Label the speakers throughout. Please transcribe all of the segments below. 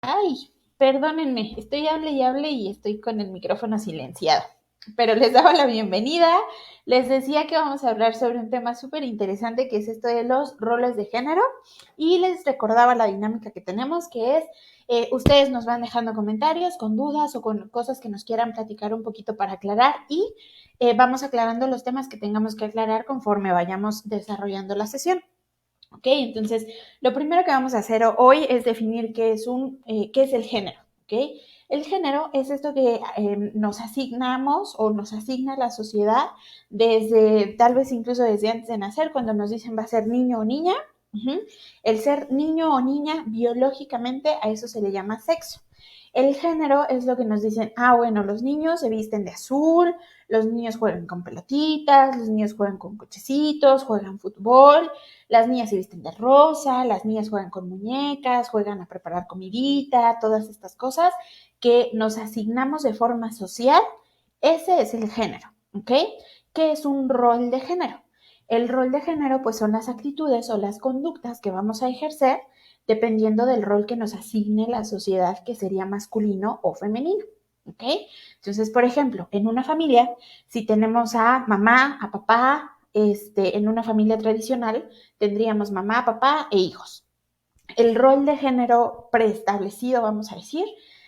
Speaker 1: Ay, perdónenme, estoy hable y estoy con el micrófono silenciado. Pero les daba la bienvenida. Les decía que vamos a hablar sobre un tema súper interesante que es esto de los roles de género. Y les recordaba la dinámica que tenemos, que es, ustedes nos van dejando comentarios con dudas o con cosas que nos quieran platicar un poquito para aclarar y vamos aclarando los temas que tengamos que aclarar conforme vayamos desarrollando la sesión. ¿Ok? Entonces, lo primero que vamos a hacer hoy es definir qué es el género. ¿Ok? El género es esto que nos asignamos o nos asigna la sociedad desde, tal vez incluso desde antes de nacer, cuando nos dicen va a ser niño o niña. Uh-huh. El ser niño o niña biológicamente a eso se le llama sexo. El género es lo que nos dicen, bueno, los niños se visten de azul, los niños juegan con pelotitas, los niños juegan con cochecitos, juegan fútbol, las niñas se visten de rosa, las niñas juegan con muñecas, juegan a preparar comidita, todas estas cosas que nos asignamos de forma social. Ese es el género, ¿ok? ¿Qué es un rol de género? El rol de género pues son las actitudes o las conductas que vamos a ejercer dependiendo del rol que nos asigne la sociedad, que sería masculino o femenino. ¿Ok? Entonces, por ejemplo, en una familia, si tenemos a mamá, a papá, en una familia tradicional, tendríamos mamá, papá e hijos. El rol de género preestablecido, vamos a decir,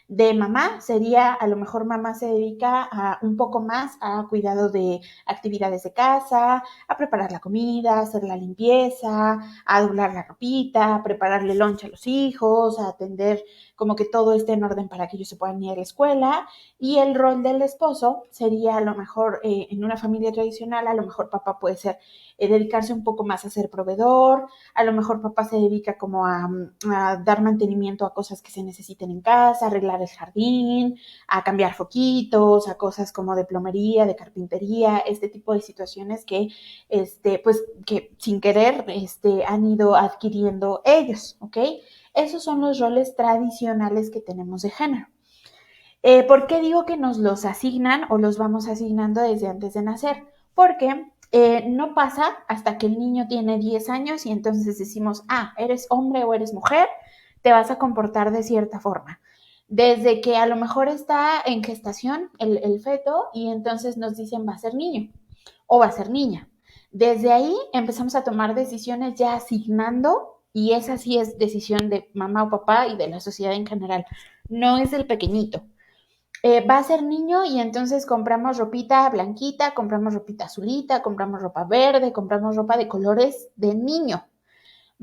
Speaker 1: de mamá sería, a lo mejor mamá se dedica a un poco más a cuidado de actividades de casa, a preparar la comida, a hacer la limpieza, a doblar la ropita, a prepararle lunch a los hijos, a atender como que todo esté en orden para que ellos se puedan ir a la escuela. Y el rol del esposo sería a lo mejor en una familia tradicional, a lo mejor papá puede ser dedicarse un poco más a ser proveedor, a lo mejor papá se dedica como a dar mantenimiento a cosas que se necesiten en casa, arreglar el jardín, a cambiar foquitos, a cosas como de plomería, de carpintería, este tipo de situaciones que, pues, que sin querer, han ido adquiriendo ellos, ¿ok? Esos son los roles tradicionales que tenemos de género. ¿Por qué digo que nos los asignan o los vamos asignando desde antes de nacer? Porque no pasa hasta que el niño tiene 10 años y entonces decimos, eres hombre o eres mujer, te vas a comportar de cierta forma. Desde que a lo mejor está en gestación el feto y entonces nos dicen va a ser niño o va a ser niña. Desde ahí empezamos a tomar decisiones ya asignando y esa sí es decisión de mamá o papá y de la sociedad en general. No es del pequeñito. Va a ser niño y entonces compramos ropita blanquita, compramos ropita azulita, compramos ropa verde, compramos ropa de colores de niño.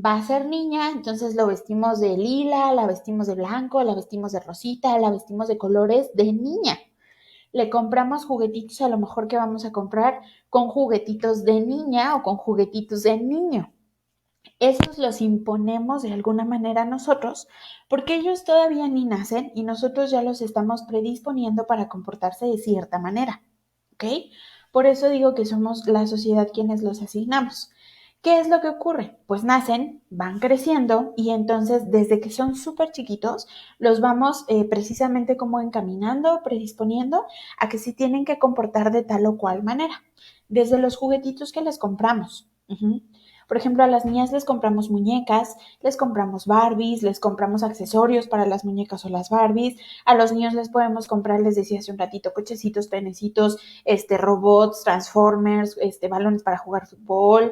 Speaker 1: Va a ser niña, entonces lo vestimos de lila, la vestimos de blanco, la vestimos de rosita, la vestimos de colores de niña. Le compramos juguetitos, a lo mejor que vamos a comprar con juguetitos de niña o con juguetitos de niño. Esos los imponemos de alguna manera a nosotros porque ellos todavía ni nacen y nosotros ya los estamos predisponiendo para comportarse de cierta manera, ¿ok? Por eso digo que somos la sociedad quienes los asignamos. ¿Qué es lo que ocurre? Pues nacen, van creciendo y entonces desde que son súper chiquitos los vamos precisamente como encaminando, predisponiendo a que se tienen que comportar de tal o cual manera. Desde los juguetitos que les compramos. Por ejemplo, a las niñas les compramos muñecas, les compramos Barbies, les compramos accesorios para las muñecas o las Barbies. A los niños les podemos comprar, les decía hace un ratito, cochecitos, trenecitos, robots, transformers, balones para jugar fútbol.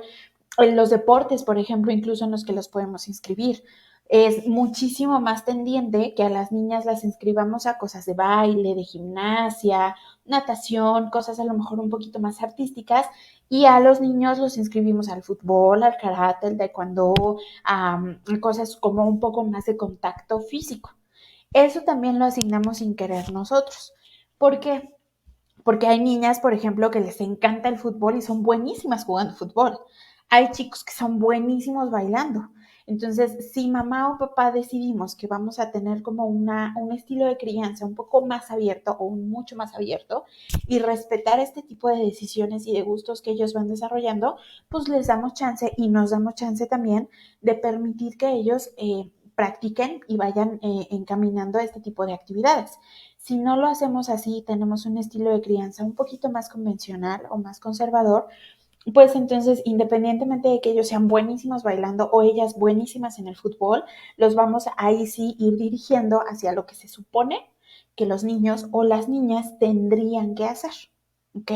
Speaker 1: En los deportes, por ejemplo, incluso en los que los podemos inscribir. Es muchísimo más tendiente que a las niñas las inscribamos a cosas de baile, de gimnasia, natación, cosas a lo mejor un poquito más artísticas, y a los niños los inscribimos al fútbol, al karate, al taekwondo, a cosas como un poco más de contacto físico. Eso también lo asignamos sin querer nosotros. ¿Por qué? Porque hay niñas, por ejemplo, que les encanta el fútbol y son buenísimas jugando fútbol. Hay chicos que son buenísimos bailando. Entonces, si mamá o papá decidimos que vamos a tener como un estilo de crianza un poco más abierto o mucho más abierto y respetar este tipo de decisiones y de gustos que ellos van desarrollando, pues les damos chance y nos damos chance también de permitir que ellos practiquen y vayan encaminando este tipo de actividades. Si no lo hacemos así, tenemos un estilo de crianza un poquito más convencional o más conservador, pues entonces, independientemente de que ellos sean buenísimos bailando o ellas buenísimas en el fútbol, los vamos a ahí sí ir dirigiendo hacia lo que se supone que los niños o las niñas tendrían que hacer, ¿ok?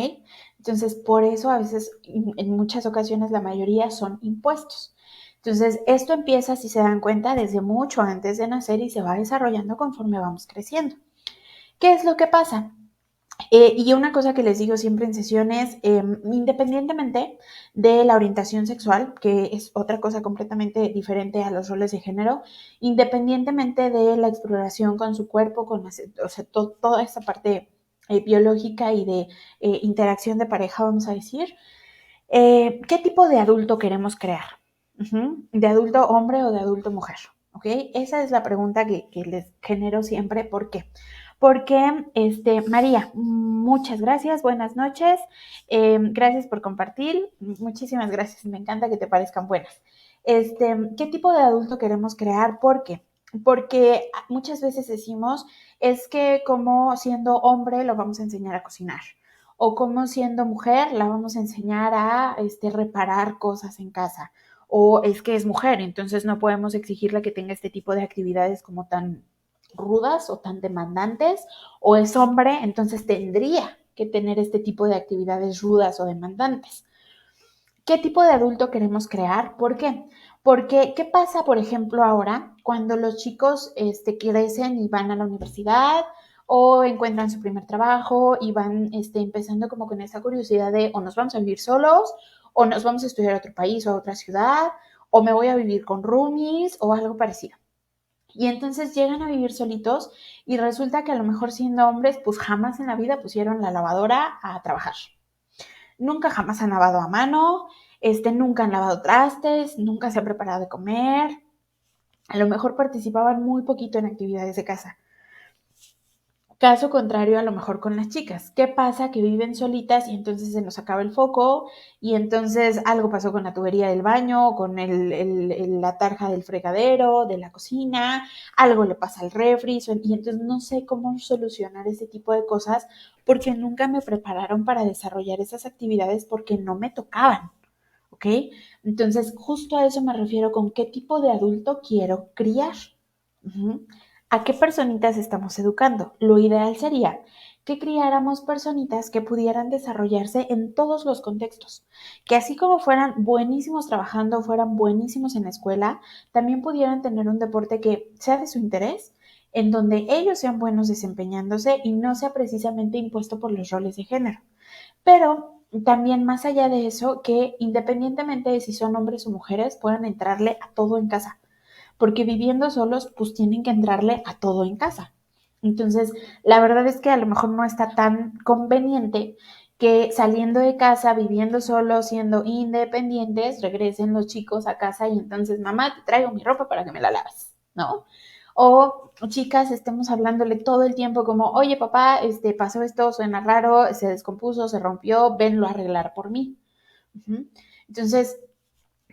Speaker 1: Entonces, por eso a veces, en muchas ocasiones, la mayoría son impuestos. Entonces, esto empieza, si se dan cuenta, desde mucho antes de nacer y se va desarrollando conforme vamos creciendo. ¿Qué es lo que pasa? Y una cosa que les digo siempre en sesiones, independientemente de la orientación sexual, que es otra cosa completamente diferente a los roles de género, independientemente de la exploración con su cuerpo, o sea, toda esta parte biológica y de interacción de pareja, vamos a decir, ¿qué tipo de adulto queremos crear? ¿De adulto hombre o de adulto mujer? ¿Ok? Esa es la pregunta que les genero siempre. ¿Por qué? Porque, María, muchas gracias, buenas noches, gracias por compartir, muchísimas gracias, me encanta que te parezcan buenas. ¿Qué tipo de adulto queremos crear? ¿Por qué? Porque muchas veces decimos, es que como siendo hombre lo vamos a enseñar a cocinar, o como siendo mujer la vamos a enseñar a reparar cosas en casa, o es que es mujer, entonces no podemos exigirle que tenga este tipo de actividades como tan rudas o tan demandantes, o es hombre, entonces tendría que tener este tipo de actividades rudas o demandantes. ¿Qué tipo de adulto queremos crear? ¿Por qué? Porque, ¿qué pasa, por ejemplo, ahora cuando los chicos crecen y van a la universidad o encuentran su primer trabajo y van empezando como con esa curiosidad de o nos vamos a vivir solos o nos vamos a estudiar a otro país o a otra ciudad o me voy a vivir con roomies o algo parecido? Y entonces llegan a vivir solitos y resulta que a lo mejor siendo hombres, pues jamás en la vida pusieron la lavadora a trabajar. Nunca jamás han lavado a mano, nunca han lavado trastes, nunca se han preparado de comer. A lo mejor participaban muy poquito en actividades de casa. Caso contrario a lo mejor con las chicas. ¿Qué pasa? Que viven solitas y entonces se nos acaba el foco y entonces algo pasó con la tubería del baño, con la tarja del fregadero, de la cocina, algo le pasa al refri y entonces no sé cómo solucionar ese tipo de cosas porque nunca me prepararon para desarrollar esas actividades porque no me tocaban. ¿Ok? Entonces, justo a eso me refiero con qué tipo de adulto quiero criar. Uh-huh. ¿A qué personitas estamos educando? Lo ideal sería que criáramos personitas que pudieran desarrollarse en todos los contextos, que así como fueran buenísimos trabajando, fueran buenísimos en la escuela, también pudieran tener un deporte que sea de su interés, en donde ellos sean buenos desempeñándose y no sea precisamente impuesto por los roles de género. Pero también más allá de eso, que independientemente de si son hombres o mujeres, puedan entrarle a todo en casa porque viviendo solos, pues tienen que entrarle a todo en casa. Entonces, la verdad es que a lo mejor no está tan conveniente que saliendo de casa, viviendo solos, siendo independientes, regresen los chicos a casa y entonces, mamá, te traigo mi ropa para que me la laves, ¿no? O chicas, estemos hablándole todo el tiempo como, oye papá, pasó esto, suena raro, se descompuso, se rompió, venlo a arreglar por mí. Uh-huh. Entonces,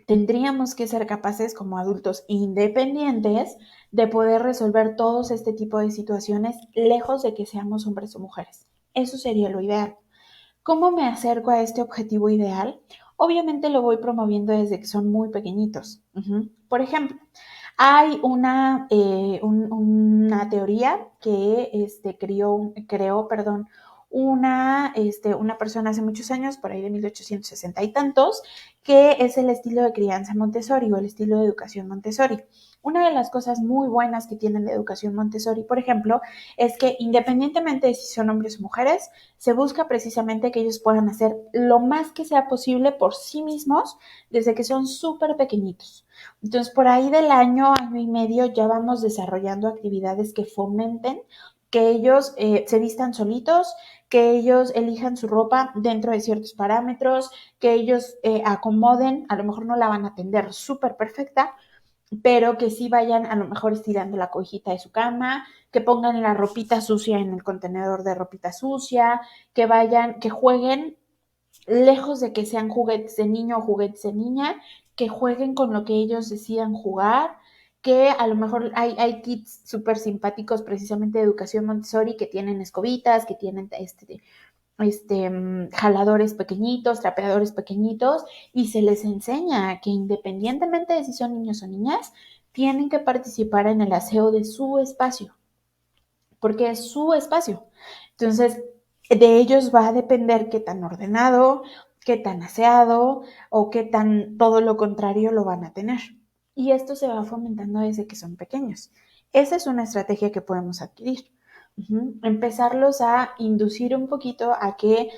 Speaker 1: tendríamos que ser capaces como adultos independientes de poder resolver todos este tipo de situaciones lejos de que seamos hombres o mujeres. Eso sería lo ideal. ¿Cómo me acerco a este objetivo ideal? Obviamente lo voy promoviendo desde que son muy pequeñitos. Por ejemplo, hay una teoría que creó, perdón, una persona hace muchos años, por ahí de 1860 y tantos, que es el estilo de crianza Montessori o el estilo de educación Montessori. Una de las cosas muy buenas que tiene la educación Montessori, por ejemplo, es que independientemente de si son hombres o mujeres, se busca precisamente que ellos puedan hacer lo más que sea posible por sí mismos desde que son súper pequeñitos. Entonces, por ahí del año y medio, ya vamos desarrollando actividades que fomenten que ellos se vistan solitos, que ellos elijan su ropa dentro de ciertos parámetros, que ellos acomoden, a lo mejor no la van a atender súper perfecta, pero que sí vayan a lo mejor estirando la cobijita de su cama, que pongan la ropita sucia en el contenedor de ropita sucia, que vayan, que jueguen lejos de que sean juguetes de niño o juguetes de niña, que jueguen con lo que ellos decidan jugar, que a lo mejor hay kits súper simpáticos precisamente de educación Montessori que tienen escobitas, que tienen jaladores pequeñitos, trapeadores pequeñitos, y se les enseña que independientemente de si son niños o niñas, tienen que participar en el aseo de su espacio, porque es su espacio. Entonces, de ellos va a depender qué tan ordenado, qué tan aseado o qué tan todo lo contrario lo van a tener. Y esto se va fomentando desde que son pequeños. Esa es una estrategia que podemos adquirir. Empezarlos a inducir un poquito a que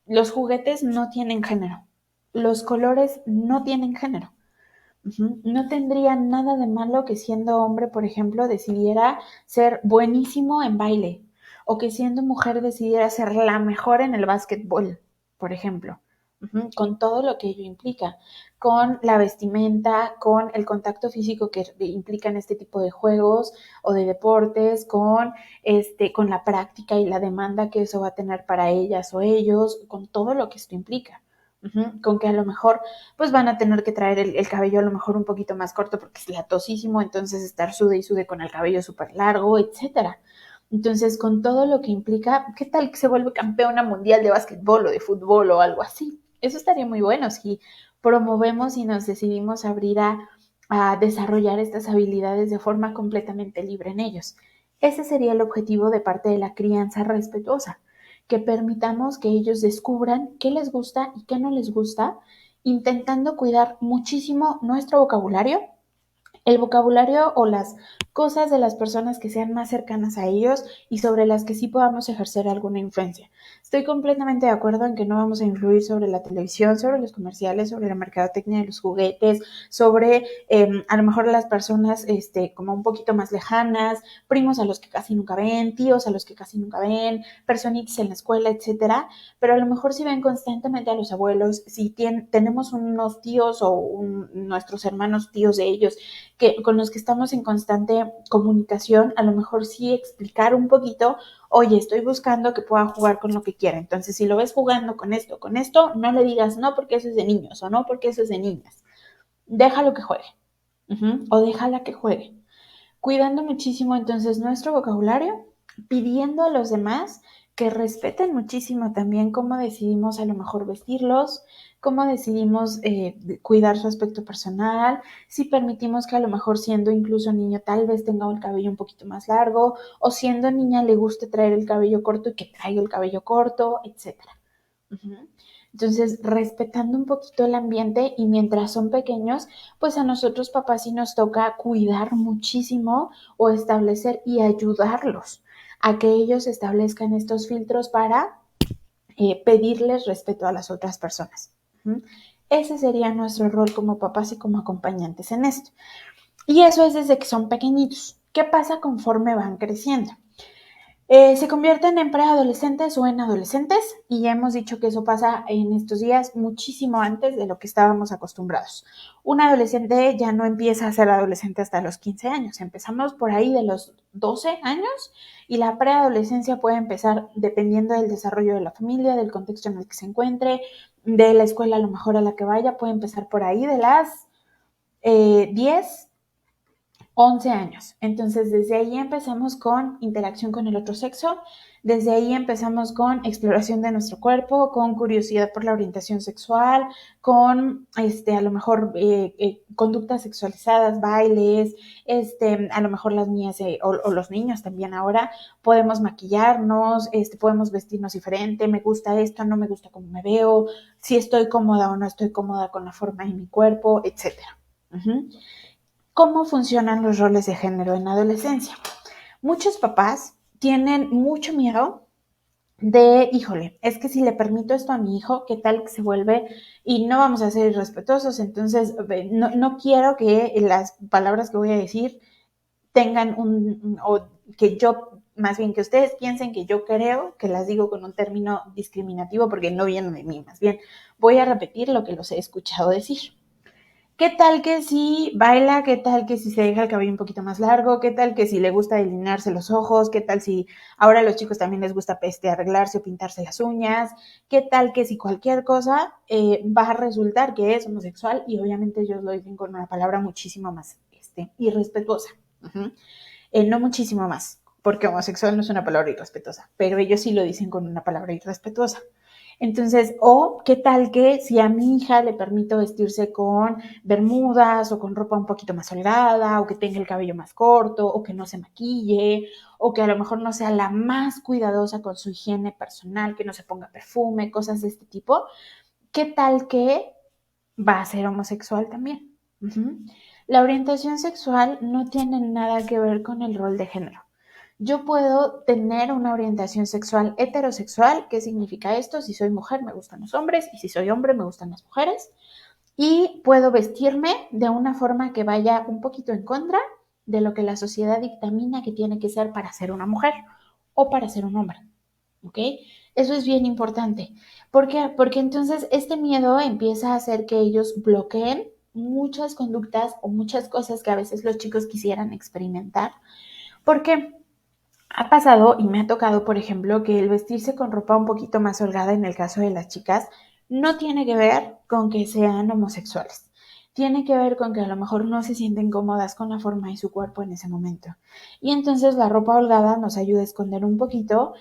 Speaker 1: los juguetes no tienen género, los colores no tienen género. No tendría nada de malo que siendo hombre, por ejemplo, decidiera ser buenísimo en baile o que siendo mujer decidiera ser la mejor en el básquetbol, por ejemplo, con todo lo que ello implica, con la vestimenta, con el contacto físico que implican este tipo de juegos o de deportes, con la práctica y la demanda que eso va a tener para ellas o ellos, con todo lo que esto implica. Con que a lo mejor pues van a tener que traer el cabello a lo mejor un poquito más corto porque es latosísimo, entonces estar sude y sude con el cabello súper largo, etcétera. Entonces, con todo lo que implica, ¿qué tal que se vuelve campeona mundial de básquetbol o de fútbol o algo así? Eso estaría muy bueno si promovemos y nos decidimos abrir a desarrollar estas habilidades de forma completamente libre en ellos. Ese sería el objetivo de parte de la crianza respetuosa, que permitamos que ellos descubran qué les gusta y qué no les gusta, intentando cuidar muchísimo nuestro vocabulario, el vocabulario o las cosas de las personas que sean más cercanas a ellos y sobre las que sí podamos ejercer alguna influencia. Estoy completamente de acuerdo en que no vamos a influir sobre la televisión, sobre los comerciales, sobre la mercadotecnia de los juguetes, sobre a lo mejor las personas como un poquito más lejanas, primos a los que casi nunca ven, tíos a los que casi nunca ven, personitas en la escuela, etcétera. Pero a lo mejor si ven constantemente a los abuelos, si tenemos unos tíos o nuestros hermanos tíos de ellos con los que estamos en constante comunicación, a lo mejor sí explicar un poquito, oye, estoy buscando que pueda jugar con lo que quiera. Entonces, si lo ves jugando con esto, no le digas no porque eso es de niños o no porque eso es de niñas. Déjalo que juegue. O déjala que juegue. Cuidando muchísimo entonces nuestro vocabulario, pidiendo a los demás que respeten muchísimo también cómo decidimos a lo mejor vestirlos, cómo decidimos cuidar su aspecto personal, si permitimos que a lo mejor siendo incluso niño tal vez tenga el cabello un poquito más largo, o siendo niña le guste traer el cabello corto y que traiga el cabello corto, etcétera. Entonces, respetando un poquito el ambiente y mientras son pequeños, pues a nosotros papás sí nos toca cuidar muchísimo o establecer y ayudarlos a que ellos establezcan estos filtros para pedirles respeto a las otras personas. Ese sería nuestro rol como papás y como acompañantes en esto. Y eso es desde que son pequeñitos. ¿Qué pasa conforme van creciendo? Se convierten en preadolescentes o en adolescentes y ya hemos dicho que eso pasa en estos días muchísimo antes de lo que estábamos acostumbrados. Un adolescente ya no empieza a ser adolescente hasta los 15 años, empezamos por ahí de los 12 años y la preadolescencia puede empezar dependiendo del desarrollo de la familia, del contexto en el que se encuentre, de la escuela a lo mejor a la que vaya, puede empezar por ahí de las 10 11 años. Entonces, desde ahí empezamos con interacción con el otro sexo, desde ahí empezamos con exploración de nuestro cuerpo, con curiosidad por la orientación sexual, con a lo mejor conductas sexualizadas, bailes, a lo mejor las niñas o los niños también ahora podemos maquillarnos, podemos vestirnos diferente, me gusta esto, no me gusta cómo me veo, si estoy cómoda o no estoy cómoda con la forma de mi cuerpo, etcétera. ¿Cómo funcionan los roles de género en la adolescencia? Muchos papás tienen mucho miedo de, híjole, es que si le permito esto a mi hijo, ¿qué tal que se vuelve? Y no vamos a ser irrespetuosos, entonces no quiero que las palabras que voy a decir tengan o que yo, más bien que ustedes piensen que yo creo que las digo con un término discriminativo porque no vienen de mí, más bien voy a repetir lo que los he escuchado decir. ¿Qué tal que si baila? ¿Qué tal que si se deja el cabello un poquito más largo? ¿Qué tal que si le gusta delinearse los ojos? ¿Qué tal si ahora a los chicos también les gusta arreglarse o pintarse las uñas? ¿Qué tal que si cualquier cosa va a resultar que es homosexual? Y obviamente ellos lo dicen con una palabra muchísimo más irrespetuosa. No muchísimo más, porque homosexual no es una palabra irrespetuosa, pero ellos sí lo dicen con una palabra irrespetuosa. Entonces, o qué tal que si a mi hija le permito vestirse con bermudas o con ropa un poquito más holgada, o que tenga el cabello más corto, o que no se maquille, o que a lo mejor no sea la más cuidadosa con su higiene personal, que no se ponga perfume, cosas de este tipo, ¿qué tal que va a ser homosexual también? Uh-huh. La orientación sexual no tiene nada que ver con el rol de género. Yo puedo tener una orientación sexual heterosexual. ¿Qué significa esto? Si soy mujer, me gustan los hombres, y si soy hombre, me gustan las mujeres. Y puedo vestirme de una forma que vaya un poquito en contra de lo que la sociedad dictamina que tiene que ser para ser una mujer o para ser un hombre. ¿Ok? Eso es bien importante. ¿Por qué? Porque entonces este miedo empieza a hacer que ellos bloqueen muchas conductas o muchas cosas que a veces los chicos quisieran experimentar. Porque ha pasado y me ha tocado, por ejemplo, que el vestirse con ropa un poquito más holgada en el caso de las chicas no tiene que ver con que sean homosexuales. Tiene que ver con que a lo mejor no se sienten cómodas con la forma de su cuerpo en ese momento. Y entonces la ropa holgada nos ayuda a esconder un poquito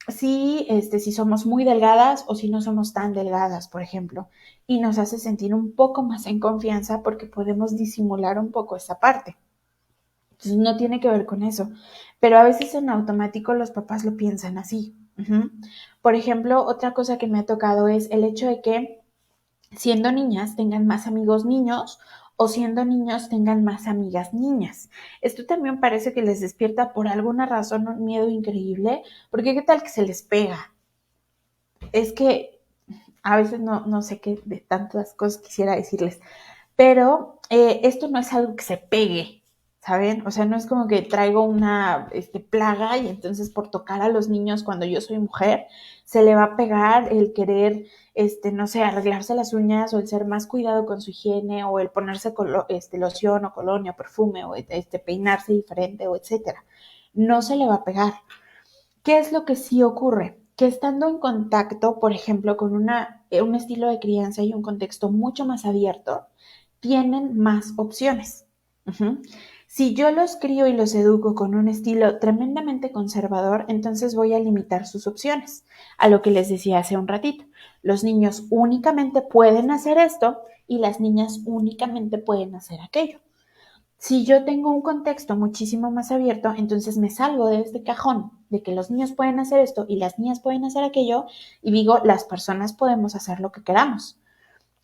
Speaker 1: si somos muy delgadas o si no somos tan delgadas, por ejemplo, y nos hace sentir un poco más en confianza porque podemos disimular un poco esa parte. Entonces no tiene que ver con eso, pero a veces en automático los papás lo piensan así. Uh-huh. Por ejemplo, otra cosa que me ha tocado es el hecho de que siendo niñas tengan más amigos niños o siendo niños tengan más amigas niñas. Esto también parece que les despierta por alguna razón un miedo increíble, porque qué tal que se les pega. Es que a veces no sé qué de tantas cosas quisiera decirles, pero esto no es algo que se pegue, ¿saben? O sea, no es como que traigo una plaga y entonces por tocar a los niños cuando yo soy mujer, se le va a pegar el querer, no sé, arreglarse las uñas o el ser más cuidado con su higiene o el ponerse loción o colonia o perfume o peinarse diferente o etcétera. No se le va a pegar. ¿Qué es lo que sí ocurre? Que estando en contacto, por ejemplo, con un estilo de crianza y un contexto mucho más abierto, tienen más opciones. Uh-huh. Si yo los crío y los educo con un estilo tremendamente conservador, entonces voy a limitar sus opciones. A lo que les decía hace un ratito, los niños únicamente pueden hacer esto y las niñas únicamente pueden hacer aquello. Si yo tengo un contexto muchísimo más abierto, entonces me salgo de este cajón de que los niños pueden hacer esto y las niñas pueden hacer aquello y digo, las personas podemos hacer lo que queramos.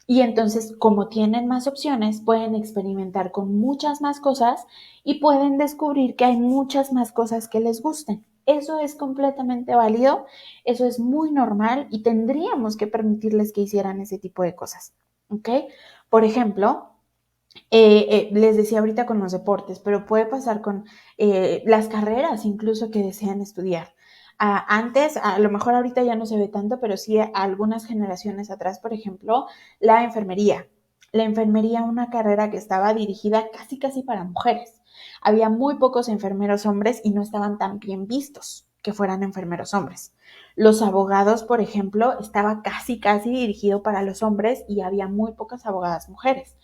Speaker 1: Y entonces, como tienen más opciones, pueden experimentar con muchas más cosas y pueden descubrir que hay muchas más cosas que les gusten. Eso es completamente válido, eso es muy normal y tendríamos que permitirles que hicieran ese tipo de cosas. ¿Ok? Por ejemplo, les decía ahorita con los deportes, pero puede pasar con las carreras incluso que desean estudiar. Antes, a lo mejor ahorita ya no se ve tanto, pero sí a algunas generaciones atrás, por ejemplo, la enfermería. La enfermería, una carrera que estaba dirigida casi casi para mujeres. Había muy pocos enfermeros hombres y no estaban tan bien vistos que fueran enfermeros hombres. Los abogados, por ejemplo, estaba casi casi dirigido para los hombres y había muy pocas abogadas mujeres.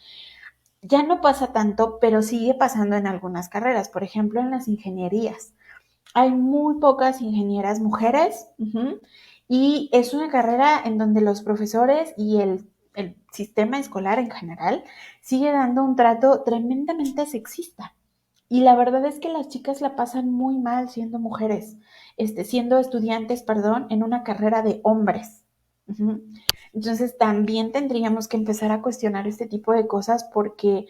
Speaker 1: Ya no pasa tanto, pero sigue pasando en algunas carreras, por ejemplo, en las ingenierías. Hay muy pocas ingenieras mujeres uh-huh, y es una carrera en donde los profesores y el sistema escolar en general sigue dando un trato tremendamente sexista. Y la verdad es que las chicas la pasan muy mal siendo mujeres, siendo estudiantes, perdón, en una carrera de hombres. Uh-huh. Entonces también tendríamos que empezar a cuestionar este tipo de cosas porque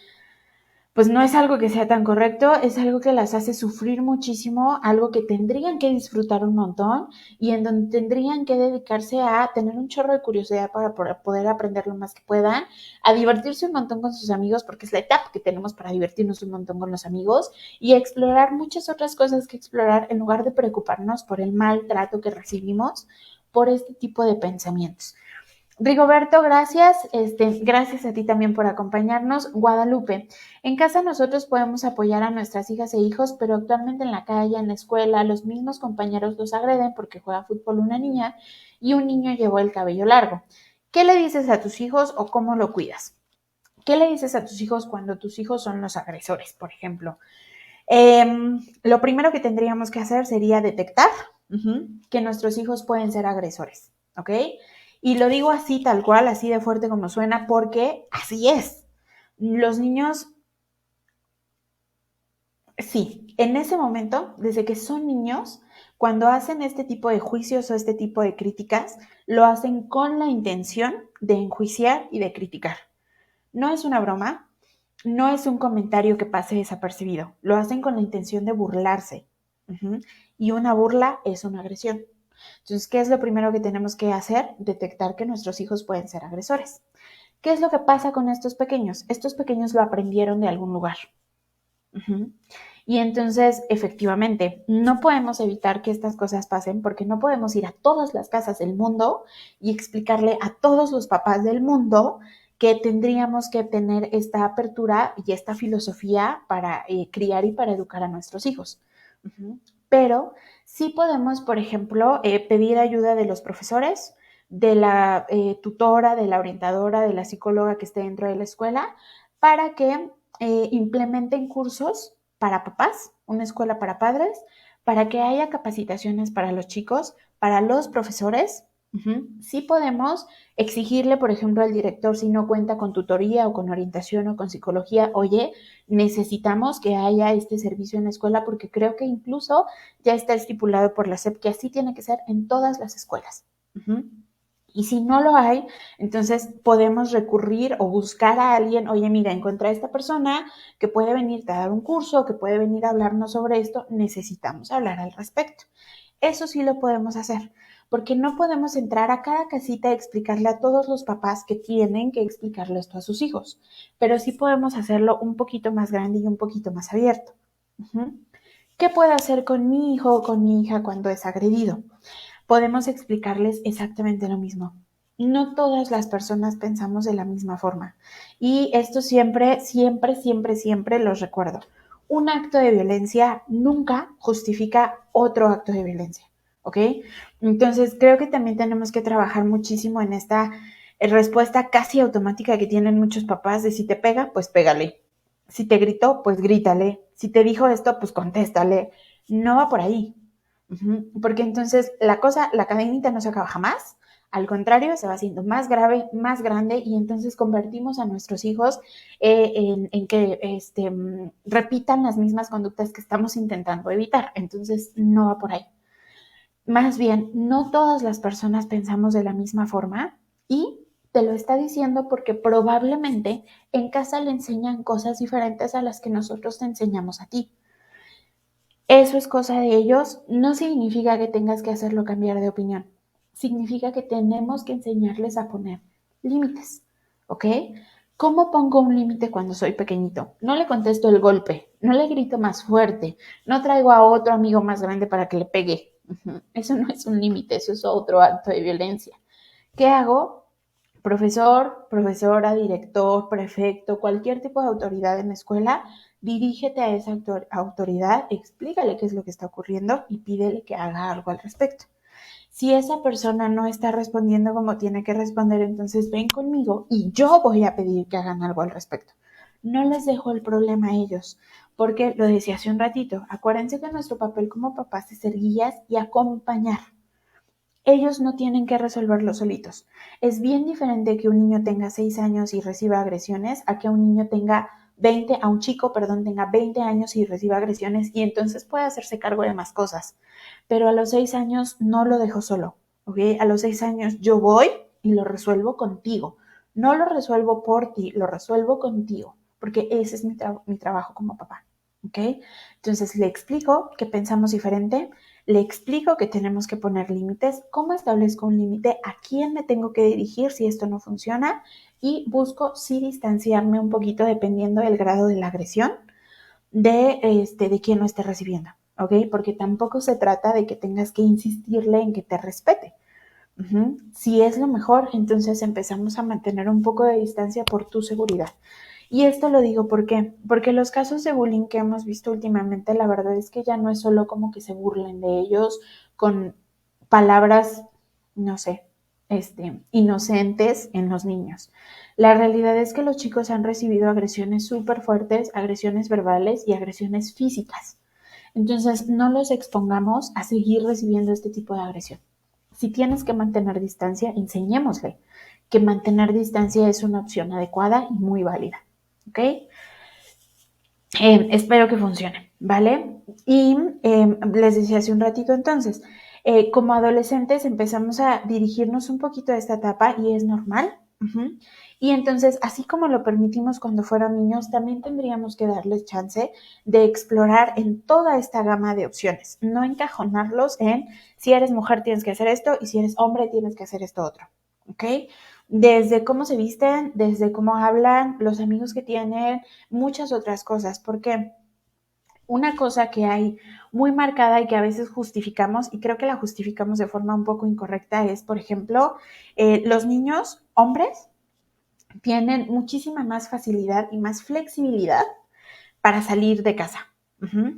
Speaker 1: pues no es algo que sea tan correcto, es algo que las hace sufrir muchísimo, algo que tendrían que disfrutar un montón y en donde tendrían que dedicarse a tener un chorro de curiosidad para poder aprender lo más que puedan, a divertirse un montón con sus amigos, porque es la etapa que tenemos para divertirnos un montón con los amigos y a explorar muchas otras cosas que explorar en lugar de preocuparnos por el maltrato que recibimos por este tipo de pensamientos. Rigoberto, gracias. Gracias a ti también por acompañarnos. Guadalupe, en casa nosotros podemos apoyar a nuestras hijas e hijos, pero actualmente en la calle, en la escuela, los mismos compañeros los agreden porque juega fútbol una niña y un niño llevó el cabello largo. ¿Qué le dices a tus hijos o cómo lo cuidas? ¿Qué le dices a tus hijos cuando tus hijos son los agresores, por ejemplo? Lo primero que tendríamos que hacer sería detectar que nuestros hijos pueden ser agresores, ¿ok? Y lo digo así, tal cual, así de fuerte como suena, porque así es. Los niños, sí, en ese momento, desde que son niños, cuando hacen este tipo de juicios o este tipo de críticas, lo hacen con la intención de enjuiciar y de criticar. No es una broma, no es un comentario que pase desapercibido, lo hacen con la intención de burlarse. Y una burla es una agresión. Entonces, ¿qué es lo primero que tenemos que hacer? Detectar que nuestros hijos pueden ser agresores. ¿Qué es lo que pasa con estos pequeños? Estos pequeños lo aprendieron de algún lugar. Y entonces, efectivamente, no podemos evitar que estas cosas pasen porque no podemos ir a todas las casas del mundo y explicarle a todos los papás del mundo que tendríamos que tener esta apertura y esta filosofía para criar y para educar a nuestros hijos. Pero sí podemos, por ejemplo, pedir ayuda de los profesores, de la tutora, de la orientadora, de la psicóloga que esté dentro de la escuela, para que implementen cursos para papás, una escuela para padres, para que haya capacitaciones para los chicos, para los profesores. Sí podemos exigirle, por ejemplo, al director, si no cuenta con tutoría o con orientación o con psicología, oye, necesitamos que haya este servicio en la escuela porque creo que incluso ya está estipulado por la SEP que así tiene que ser en todas las escuelas. Y si no lo hay, entonces podemos recurrir o buscar a alguien, oye, mira, encontré a esta persona que puede venirte a dar un curso, que puede venir a hablarnos sobre esto, necesitamos hablar al respecto. Eso sí lo podemos hacer, porque no podemos entrar a cada casita y explicarle a todos los papás que tienen que explicarle esto a sus hijos, pero sí podemos hacerlo un poquito más grande y un poquito más abierto. ¿Qué puedo hacer con mi hijo o con mi hija cuando es agredido? Podemos explicarles exactamente lo mismo. No todas las personas pensamos de la misma forma. Y esto siempre, siempre, siempre, siempre los recuerdo. Un acto de violencia nunca justifica otro acto de violencia. ¿Ok? Entonces, creo que también tenemos que trabajar muchísimo en esta respuesta casi automática que tienen muchos papás de si te pega, pues pégale. Si te gritó, pues grítale. Si te dijo esto, pues contéstale. No va por ahí. Porque entonces la cadenita no se acaba jamás, al contrario, se va haciendo más grave, más grande y entonces convertimos a nuestros hijos en que repitan las mismas conductas que estamos intentando evitar. Entonces, no va por ahí. Más bien, no todas las personas pensamos de la misma forma y te lo está diciendo porque probablemente en casa le enseñan cosas diferentes a las que nosotros te enseñamos a ti. Eso es cosa de ellos, no significa que tengas que hacerlo cambiar de opinión. Significa que tenemos que enseñarles a poner límites, ¿ok? ¿Cómo pongo un límite cuando soy pequeñito? No le contesto el golpe, no le grito más fuerte, no traigo a otro amigo más grande para que le pegue. Eso no es un límite, eso es otro acto de violencia. ¿Qué hago? Profesor, profesora, director, prefecto, cualquier tipo de autoridad en la escuela, dirígete a esa autoridad, explícale qué es lo que está ocurriendo y pídele que haga algo al respecto. Si esa persona no está respondiendo como tiene que responder, entonces ven conmigo y yo voy a pedir que hagan algo al respecto. No les dejo el problema a ellos, porque lo decía hace un ratito, acuérdense que nuestro papel como papás es ser guías y acompañar. Ellos no tienen que resolverlo solitos. Es bien diferente que un niño tenga 6 años y reciba agresiones a que un niño tenga 20, a un chico, perdón, tenga 20 años y reciba agresiones y entonces puede hacerse cargo de más cosas. Pero a los 6 años no lo dejo solo, ¿ok? A los 6 años yo voy y lo resuelvo contigo. No lo resuelvo por ti, lo resuelvo contigo, porque ese es mi trabajo como papá, ¿ok? Entonces le explico que pensamos diferente, le explico que tenemos que poner límites, cómo establezco un límite, a quién me tengo que dirigir si esto no funciona y busco sí distanciarme un poquito dependiendo del grado de la agresión de quien lo esté recibiendo, ¿ok? Porque tampoco se trata de que tengas que insistirle en que te respete. Si es lo mejor, entonces empezamos a mantener un poco de distancia por tu seguridad. Y esto lo digo porque los casos de bullying que hemos visto últimamente, la verdad es que ya no es solo como que se burlen de ellos con palabras, no sé, inocentes en los niños. La realidad es que los chicos han recibido agresiones súper fuertes, agresiones verbales y agresiones físicas. Entonces, no los expongamos a seguir recibiendo este tipo de agresión. Si tienes que mantener distancia, enseñémosle que mantener distancia es una opción adecuada y muy válida. ¿Ok? Espero que funcione, ¿vale? Y les decía hace un ratito entonces, como adolescentes empezamos a dirigirnos un poquito a esta etapa y es normal. Uh-huh. Y entonces, así como lo permitimos cuando fueron niños, también tendríamos que darles chance de explorar en toda esta gama de opciones, no encajonarlos en si eres mujer tienes que hacer esto y si eres hombre tienes que hacer esto otro, ¿ok? Desde cómo se visten, desde cómo hablan, los amigos que tienen, muchas otras cosas, porque una cosa que hay muy marcada y que a veces justificamos, y creo que la justificamos de forma un poco incorrecta, es, por ejemplo, los niños hombres tienen muchísima más facilidad y más flexibilidad para salir de casa. Uh-huh.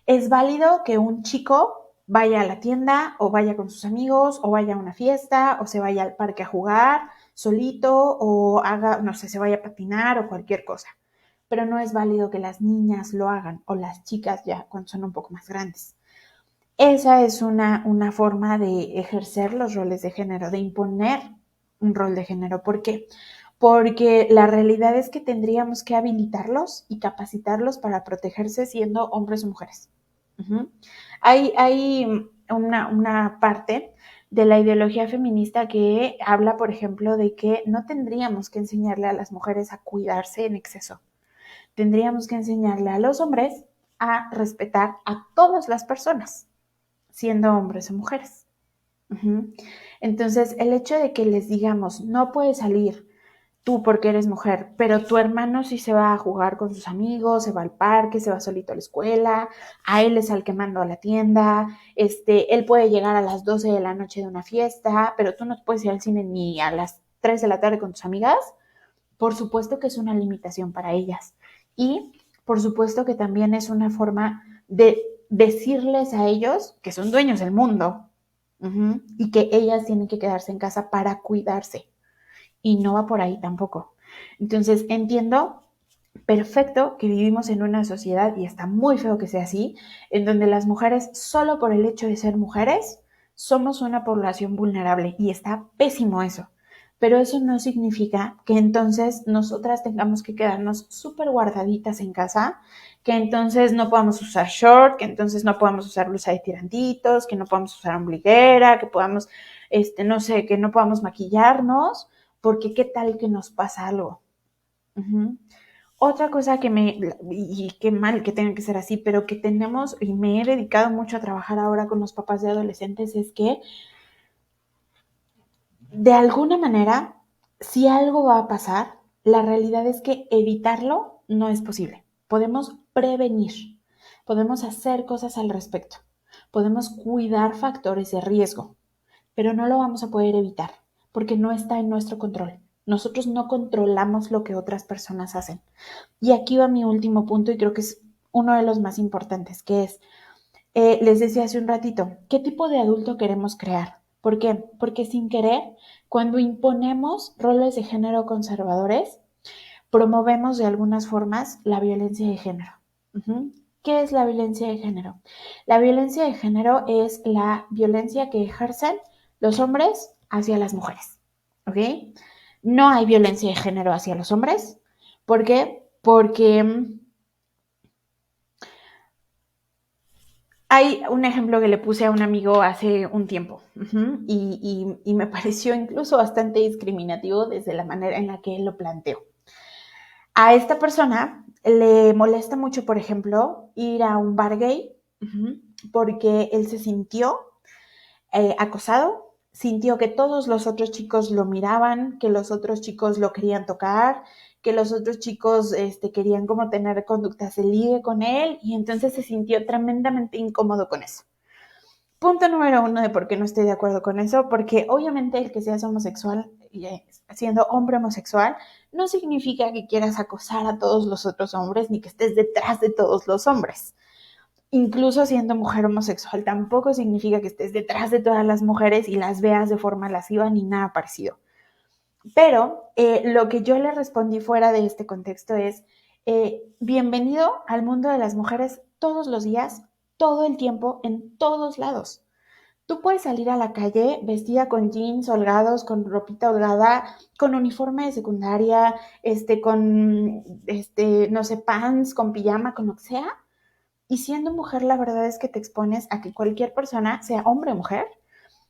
Speaker 1: Es válido que un chico vaya a la tienda o vaya con sus amigos o vaya a una fiesta o se vaya al parque a jugar solito o haga, no sé, se vaya a patinar o cualquier cosa. Pero no es válido que las niñas lo hagan o las chicas ya cuando son un poco más grandes. Esa es una forma de ejercer los roles de género, de imponer un rol de género. ¿Por qué? Porque la realidad es que tendríamos que habilitarlos y capacitarlos para protegerse siendo hombres o mujeres. Uh-huh. Hay una parte de la ideología feminista que habla, por ejemplo, de que no tendríamos que enseñarle a las mujeres a cuidarse en exceso. Tendríamos que enseñarle a los hombres a respetar a todas las personas, siendo hombres o mujeres. Uh-huh. Entonces, el hecho de que les digamos, no puedes salir tú porque eres mujer, pero tu hermano sí se va a jugar con sus amigos, se va al parque, se va solito a la escuela, a él es al que mando a la tienda, él puede llegar a las 12 de la noche de una fiesta, pero tú no puedes ir al cine ni a las 3 de la tarde con tus amigas. Por supuesto que es una limitación para ellas. Y por supuesto que también es una forma de decirles a ellos que son dueños del mundo. Uh-huh. Y que ellas tienen que quedarse en casa para cuidarse. Y no va por ahí tampoco. Entonces, entiendo perfecto que vivimos en una sociedad, y está muy feo que sea así, en donde las mujeres, solo por el hecho de ser mujeres, somos una población vulnerable. Y está pésimo eso. Pero eso no significa que entonces nosotras tengamos que quedarnos súper guardaditas en casa, que entonces no podamos usar short, que entonces no podamos usar blusa de tirantitos, que no podamos usar ombliguera, que podamos, no sé, que no podamos maquillarnos, porque qué tal que nos pasa algo. Uh-huh. Otra cosa y qué mal que tenga que ser así, pero que tenemos, y me he dedicado mucho a trabajar ahora con los papás de adolescentes, es que de alguna manera, si algo va a pasar, la realidad es que evitarlo no es posible. Podemos prevenir, podemos hacer cosas al respecto, podemos cuidar factores de riesgo, pero no lo vamos a poder evitar porque no está en nuestro control. Nosotros no controlamos lo que otras personas hacen. Y aquí va mi último punto y creo que es uno de los más importantes, que es, les decía hace un ratito, ¿qué tipo de adulto queremos crear? ¿Por qué? Porque sin querer, cuando imponemos roles de género conservadores, promovemos de algunas formas la violencia de género. Uh-huh. ¿Qué es la violencia de género? La violencia de género es la violencia que ejercen los hombres hacia las mujeres. ¿Ok? No hay violencia de género hacia los hombres. ¿Por qué? Porque hay un ejemplo que le puse a un amigo hace un tiempo, uh-huh, y me pareció incluso bastante discriminativo desde la manera en la que él lo planteó. A esta persona le molesta mucho, por ejemplo, ir a un bar gay, uh-huh, porque él se sintió acosado, sintió que todos los otros chicos lo miraban, que los otros chicos lo querían tocar, que los otros chicos querían como tener conductas de ligue con él, y entonces se sintió tremendamente incómodo con eso. Punto número 1 de por qué no estoy de acuerdo con eso, porque obviamente el que seas homosexual, siendo hombre homosexual, no significa que quieras acosar a todos los otros hombres ni que estés detrás de todos los hombres. incluso siendo mujer homosexual, tampoco significa que estés detrás de todas las mujeres y las veas de forma lasciva ni nada parecido. Pero lo que yo le respondí fuera de este contexto es, bienvenido al mundo de las mujeres todos los días, todo el tiempo, en todos lados. Tú puedes salir a la calle vestida con jeans holgados, con ropita holgada, con uniforme de secundaria, no sé, pants, con pijama, con lo que sea. Y siendo mujer, la verdad es que te expones a que cualquier persona, sea hombre o mujer,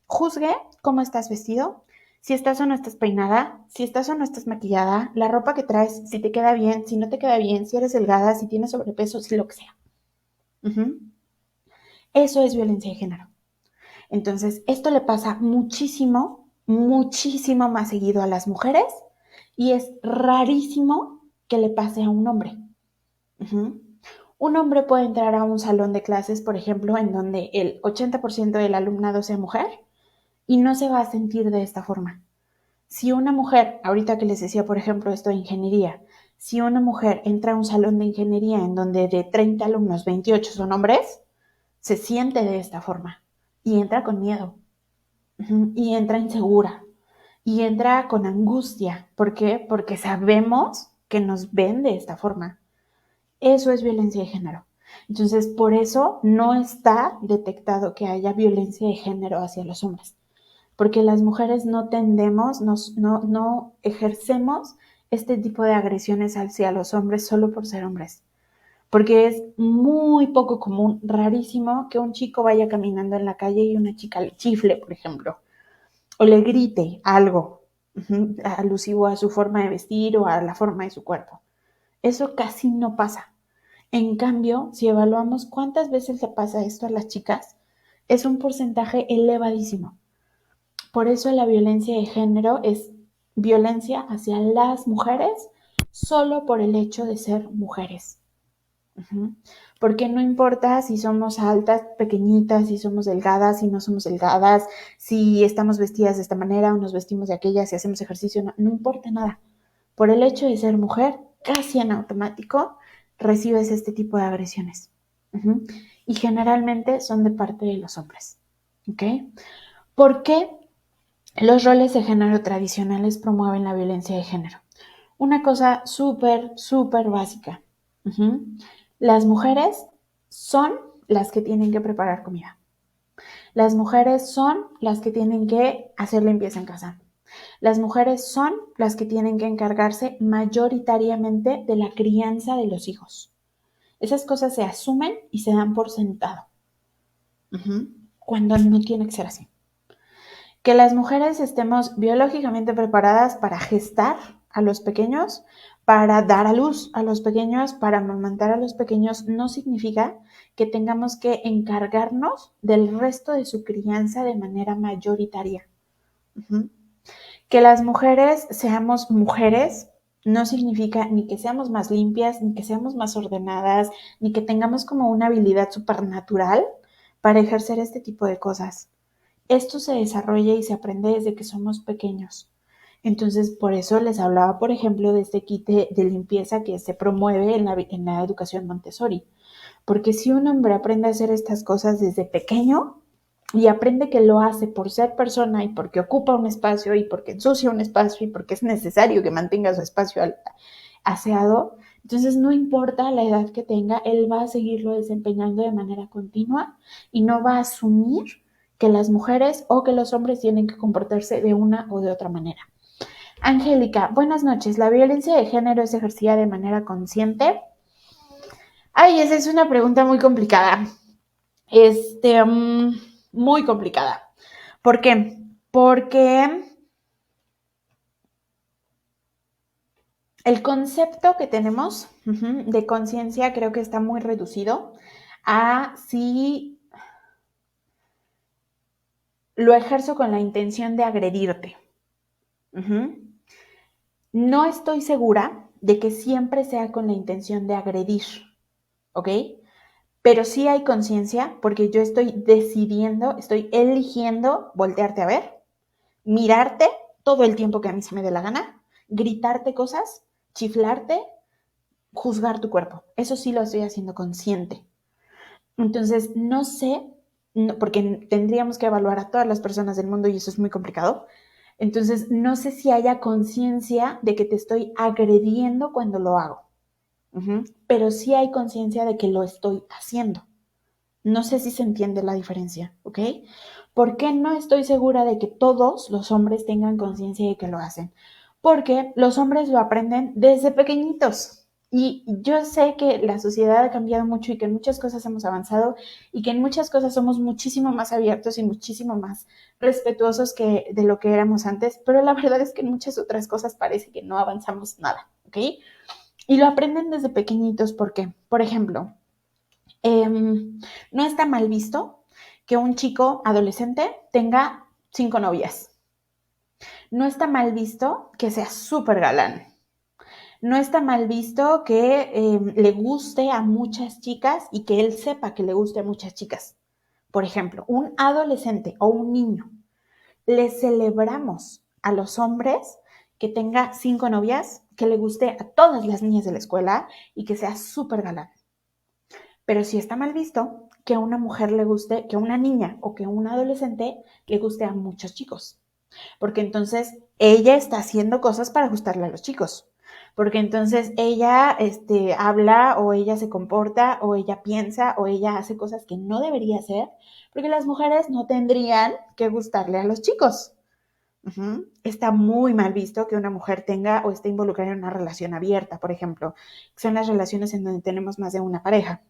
Speaker 1: juzgue cómo estás vestido, si estás o no estás peinada, si estás o no estás maquillada, la ropa que traes, si te queda bien, si no te queda bien, si eres delgada, si tienes sobrepeso, si lo que sea. Uh-huh. Eso es violencia de género. Entonces, esto le pasa muchísimo, muchísimo más seguido a las mujeres y es rarísimo que le pase a un hombre. Uh-huh. Un hombre puede entrar a un salón de clases, por ejemplo, en donde el 80% del alumnado sea mujer y no se va a sentir de esta forma. Si una mujer, ahorita que les decía, por ejemplo, esto de ingeniería, si una mujer entra a un salón de ingeniería en donde de 30 alumnos, 28 son hombres, se siente de esta forma y entra con miedo y entra insegura y entra con angustia. ¿Por qué? Porque sabemos que nos ven de esta forma. Eso es violencia de género. Entonces, por eso no está detectado que haya violencia de género hacia los hombres, porque las mujeres no tendemos, no ejercemos este tipo de agresiones hacia los hombres solo por ser hombres. Porque es muy poco común, rarísimo, que un chico vaya caminando en la calle y una chica le chifle, por ejemplo, o le grite algo alusivo a su forma de vestir o a la forma de su cuerpo. Eso casi no pasa. En cambio, si evaluamos cuántas veces le pasa esto a las chicas, es un porcentaje elevadísimo. Por eso la violencia de género es violencia hacia las mujeres solo por el hecho de ser mujeres. Porque no importa si somos altas, pequeñitas, si somos delgadas, si no somos delgadas, si estamos vestidas de esta manera o nos vestimos de aquella, si hacemos ejercicio, no importa nada. Por el hecho de ser mujer, casi en automático, recibes este tipo de agresiones. Y generalmente son de parte de los hombres. ¿Ok? ¿Por qué los roles de género tradicionales promueven la violencia de género? Una cosa súper, súper básica. Las mujeres son las que tienen que preparar comida. Las mujeres son las que tienen que hacer limpieza en casa. Las mujeres son las que tienen que encargarse mayoritariamente de la crianza de los hijos. Esas cosas se asumen y se dan por sentado, cuando no tiene que ser así. Que las mujeres estemos biológicamente preparadas para gestar a los pequeños, para dar a luz a los pequeños, para amamantar a los pequeños, no significa que tengamos que encargarnos del resto de su crianza de manera mayoritaria. Que las mujeres seamos mujeres no significa ni que seamos más limpias, ni que seamos más ordenadas, ni que tengamos como una habilidad supernatural para ejercer este tipo de cosas. Esto se desarrolla y se aprende desde que somos pequeños. Entonces, por eso les hablaba, por ejemplo, de este kit de limpieza que se promueve en la educación Montessori. Porque si un hombre aprende a hacer estas cosas desde pequeño y aprende que lo hace por ser persona y porque ocupa un espacio y porque ensucia un espacio y porque es necesario que mantenga su espacio aseado, entonces no importa la edad que tenga, él va a seguirlo desempeñando de manera continua y no va a asumir que las mujeres o que los hombres tienen que comportarse de una o de otra manera. Angélica, buenas noches. ¿La violencia de género es ejercida de manera consciente? Ay, esa es una pregunta muy complicada. Muy complicada. ¿Por qué? Porque el concepto que tenemos de conciencia creo que está muy reducido a si lo ejerzo con la intención de agredirte. No estoy segura de que siempre sea con la intención de agredir, ¿ok? Pero sí hay conciencia porque yo estoy decidiendo, estoy eligiendo voltearte a ver, mirarte todo el tiempo que a mí se me dé la gana, gritarte cosas, chiflarte, juzgar tu cuerpo. Eso sí lo estoy haciendo consciente. Entonces, no sé, porque tendríamos que evaluar a todas las personas del mundo y eso es muy complicado. Entonces, no sé si haya conciencia de que te estoy agrediendo cuando lo hago. Pero sí hay conciencia de que lo estoy haciendo. No sé si se entiende la diferencia, ¿ok? ¿Por qué no estoy segura de que todos los hombres tengan conciencia de que lo hacen? Porque los hombres lo aprenden desde pequeñitos. Y yo sé que la sociedad ha cambiado mucho y que en muchas cosas hemos avanzado y que en muchas cosas somos muchísimo más abiertos y muchísimo más respetuosos que de lo que éramos antes, pero la verdad es que en muchas otras cosas parece que no avanzamos nada, ¿ok? Y lo aprenden desde pequeñitos porque, por ejemplo, no está mal visto que un chico adolescente tenga 5 novias. No está mal visto que sea súper galán. No está mal visto que le guste a muchas chicas y que él sepa que le guste a muchas chicas. Por ejemplo, un adolescente o un niño, le celebramos a los hombres que tenga 5 novias, que le guste a todas las niñas de la escuela y que sea súper galán. Pero sí está mal visto que a una mujer le guste, que a una niña o que a un adolescente le guste a muchos chicos. Porque entonces ella está haciendo cosas para gustarle a los chicos. Porque entonces ella habla o ella se comporta o ella piensa o ella hace cosas que no debería hacer porque las mujeres no tendrían que gustarle a los chicos. Está muy mal visto que una mujer tenga o esté involucrada en una relación abierta, por ejemplo, que son las relaciones en donde tenemos más de una pareja.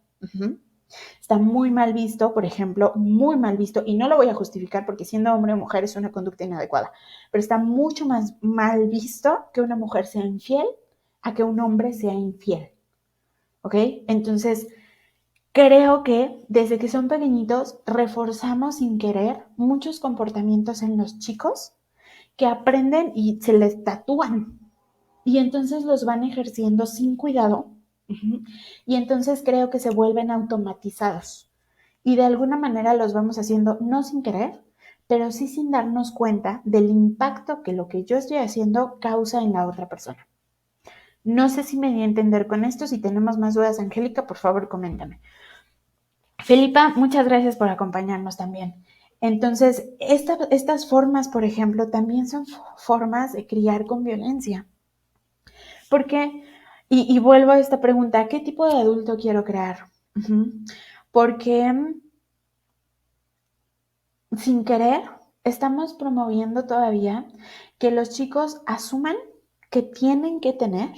Speaker 1: Está muy mal visto, por ejemplo, muy mal visto, y no lo voy a justificar porque siendo hombre o mujer es una conducta inadecuada, pero está mucho más mal visto que una mujer sea infiel a que un hombre sea infiel, ¿ok? Entonces, creo que desde que son pequeñitos reforzamos sin querer muchos comportamientos en los chicos que aprenden y se les tatúan y entonces los van ejerciendo sin cuidado. Y entonces creo que se vuelven automatizados y de alguna manera los vamos haciendo no sin querer, pero sí sin darnos cuenta del impacto que lo que yo estoy haciendo causa en la otra persona. No sé si me di a entender con esto. Si tenemos más dudas, Angélica, por favor, coméntame. Felipa, muchas gracias por acompañarnos también. Entonces, estas formas, por ejemplo, también son formas de criar con violencia. ¿Por qué? Y vuelvo a esta pregunta, ¿qué tipo de adulto quiero crear? Porque sin querer estamos promoviendo todavía que los chicos asuman que tienen que tener